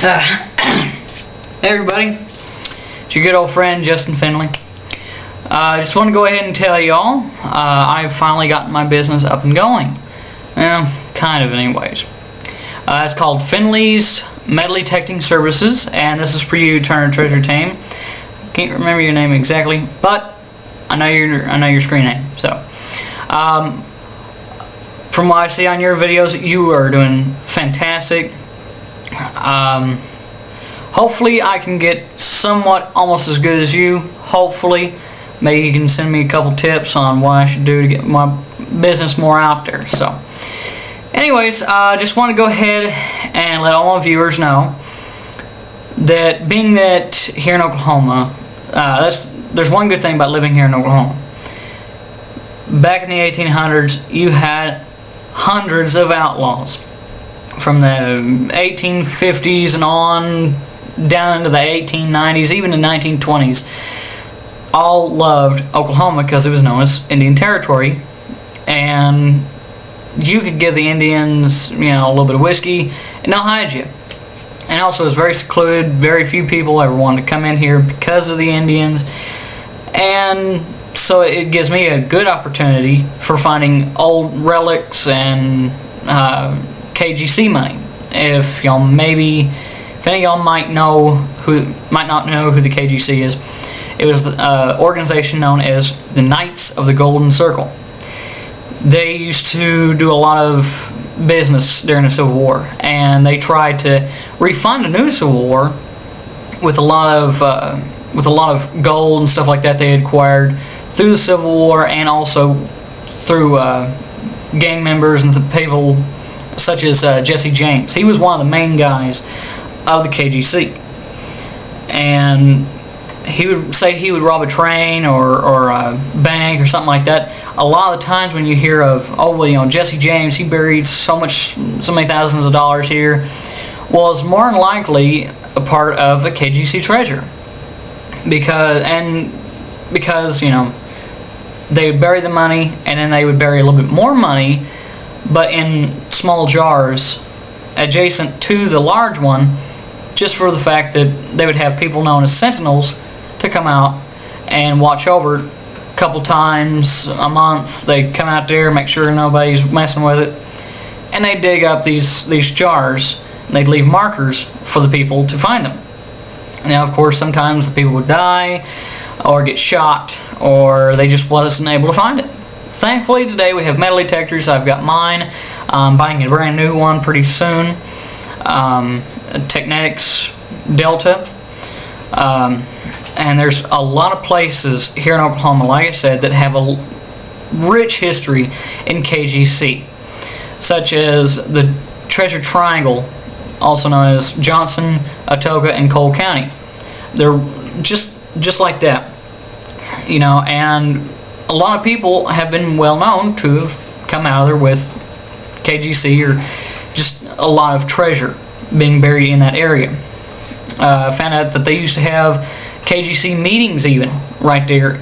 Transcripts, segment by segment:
Hey everybody, it's your good old friend Justin Finley. I just want to go ahead and tell y'all I've finally gotten my business up and going. Kind of anyways. It's called Finley's Metal Detecting Services, and this is for you, Turner Treasure Team. Can't remember your name exactly, but I know your screen name. So, from what I see on your videos, you are doing fantastic. Hopefully I can get somewhat almost as good as you. Hopefully maybe you can send me a couple tips on what I should do to get my business more out there. So anyways, just want to go ahead and let all my viewers know that being that here in Oklahoma, there's one good thing about living here in Oklahoma. Back in the 1800s, you had hundreds of outlaws. From the 1850s and on down into the 1890s, even the 1920s, all loved Oklahoma because it was known as Indian Territory, and you could give the Indians, a little bit of whiskey, and they'll hide you. And also, it's very secluded. Very few people ever wanted to come in here because of the Indians, and so it gives me a good opportunity for finding old relics and KGC money. If any of y'all might not know who the KGC is, it was an organization known as the Knights of the Golden Circle. They used to do a lot of business during the Civil War, and they tried to refund the new Civil War with a lot of gold and stuff like that they had acquired through the Civil War, and also through gang members and the people such as Jesse James. He was one of the main guys of the KGC, and he would say he would rob a train or a bank or something like that. A lot of the times when you hear of, Jesse James, he buried so many thousands of dollars here, was more than likely a part of a KGC treasure, because they would bury the money, and then they would bury a little bit more money, but in small jars adjacent to the large one, just for the fact that they would have people known as sentinels to come out and watch over a couple times a month. They'd come out there, make sure nobody's messing with it, and they'd dig up these jars, and they'd leave markers for the people to find them. Now, of course, sometimes the people would die or get shot, or they just wasn't able to find it. Thankfully, today we have metal detectors. I've got mine. I'm buying a brand new one pretty soon. Technetics Delta. And there's a lot of places here in Oklahoma, like I said, that have a rich history in KGC, such as the Treasure Triangle, also known as Johnson, Atoka, and Cole County. They're just like that, and a lot of people have been well known to have come out of there with KGC or just a lot of treasure being buried in that area. I found out that they used to have KGC meetings even right there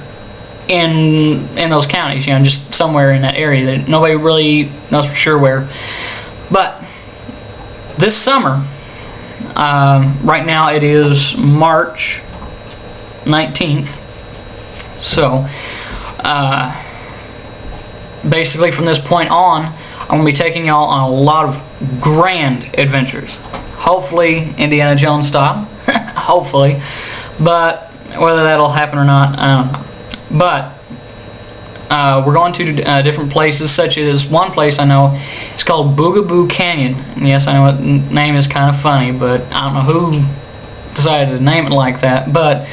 in those counties, just somewhere in that area that nobody really knows for sure where. But this summer, right now it is March 19th, so basically from this point on, I'm going to be taking y'all on a lot of grand adventures. Hopefully Indiana Jones style. Hopefully. But whether that'll happen or not, I don't know. But we're going to different places, such as one place I know. It's called Boogaboo Canyon. And yes, I know the name is kind of funny, but I don't know who decided to name it like that. But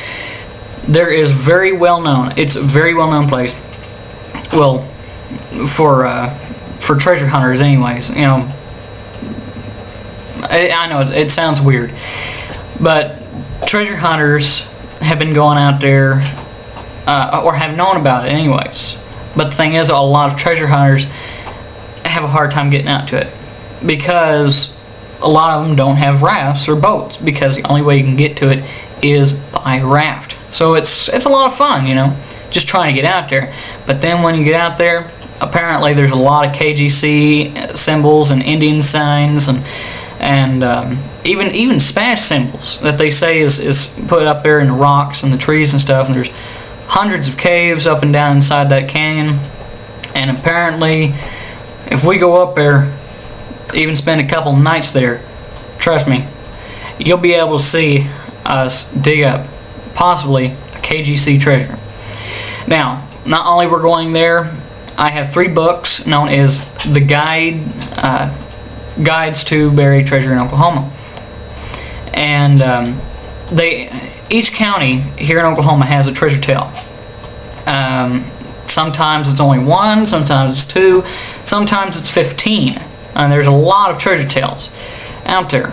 there is very well known. It's a very well known place. Well, for treasure hunters, anyways. I know it sounds weird, but treasure hunters have been going out there, or have known about it, anyways. But the thing is, a lot of treasure hunters have a hard time getting out to it because a lot of them don't have rafts or boats, because the only way you can get to it is by raft. So it's a lot of fun, just trying to get out there. But then when you get out there, apparently there's a lot of KGC symbols and Indian signs and and even Spanish symbols that they say is put up there in the rocks and the trees and stuff. And there's hundreds of caves up and down inside that canyon, and apparently if we go up there, even spend a couple nights there, trust me, you'll be able to see us dig up possibly a KGC treasure. Now, not only we're going there, I have 3 books known as the Guides to Buried Treasure in Oklahoma, and each county here in Oklahoma has a treasure tale. Sometimes it's only 1, sometimes it's 2, sometimes it's 15, and there's a lot of treasure tales out there.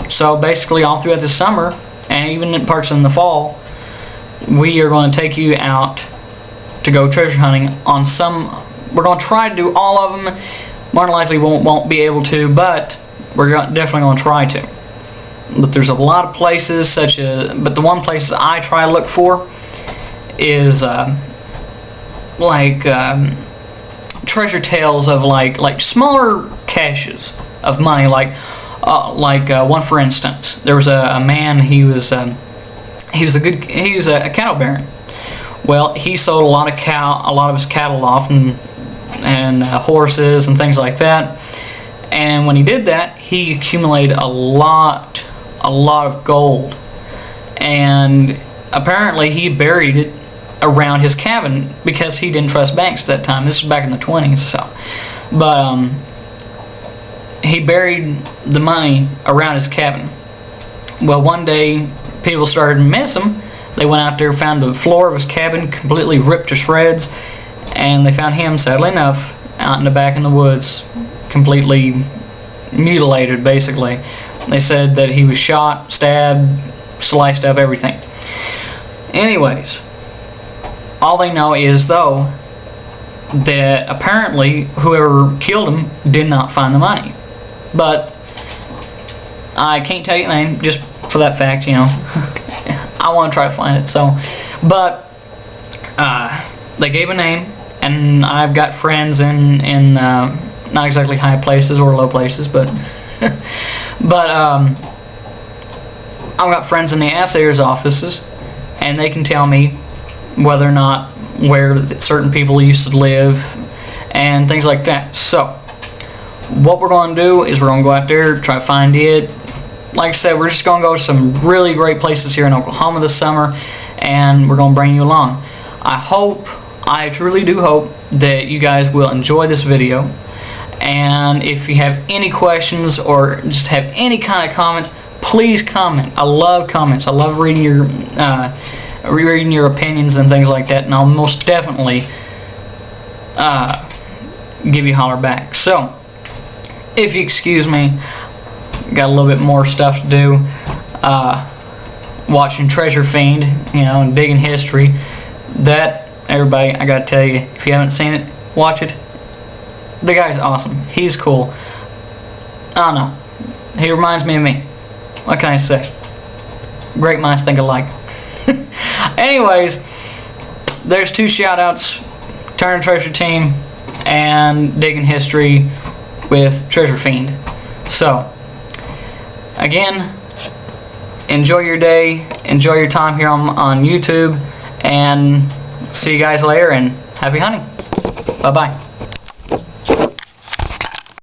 So basically all throughout the summer, and even in parts in the fall, we are going to take you out to go treasure hunting on some. We're going to try to do all of them. More than likely won't be able to, but we're definitely going to try to. But there's a lot of places but the one place I try to look for is treasure tales of like smaller caches of money, like one for instance. There was a man. He was a cattle baron. Well, he sold a lot of his cattle off and horses and things like that. And when he did that, he accumulated a lot of gold. And apparently he buried it around his cabin because he didn't trust banks at that time. This was back in the 20s, so. But he buried the money around his cabin. Well, one day people started to miss him. They went out there, found the floor of his cabin completely ripped to shreds, and they found him, sadly enough, out in the back in the woods, completely mutilated, basically. They said that he was shot, stabbed, sliced up, everything. Anyways, all they know is, though, that apparently whoever killed him did not find the money. But I can't tell you the name, just for that fact, you know. I want to try to find it, so. But they gave a name, and I've got friends in not exactly high places or low places, but but I've got friends in the assayer's offices, and they can tell me whether or not where certain people used to live and things like that. So what we're going to do is we're going to go out there, try to find it. Like I said, we're just going to go to some really great places here in Oklahoma this summer, and we're going to bring you along. I truly do hope that you guys will enjoy this video, and if you have any questions or just have any kind of comments, please comment. I love comments. I love reading your opinions and things like that, and I'll most definitely give you a holler back. So, if you excuse me, got a little bit more stuff to do, watching Treasure Fiend, you know, and digging history. That, everybody, I gotta tell you, if you haven't seen it, watch it. The guy's awesome. He's cool. I don't know. He reminds me of me. What can I say? Great minds think alike. Anyways, there's 2 shout-outs: Turner Treasure Team and Digging History with Treasure Fiend. So, again, enjoy your day, enjoy your time here on YouTube, and see you guys later, and happy hunting. Bye-bye.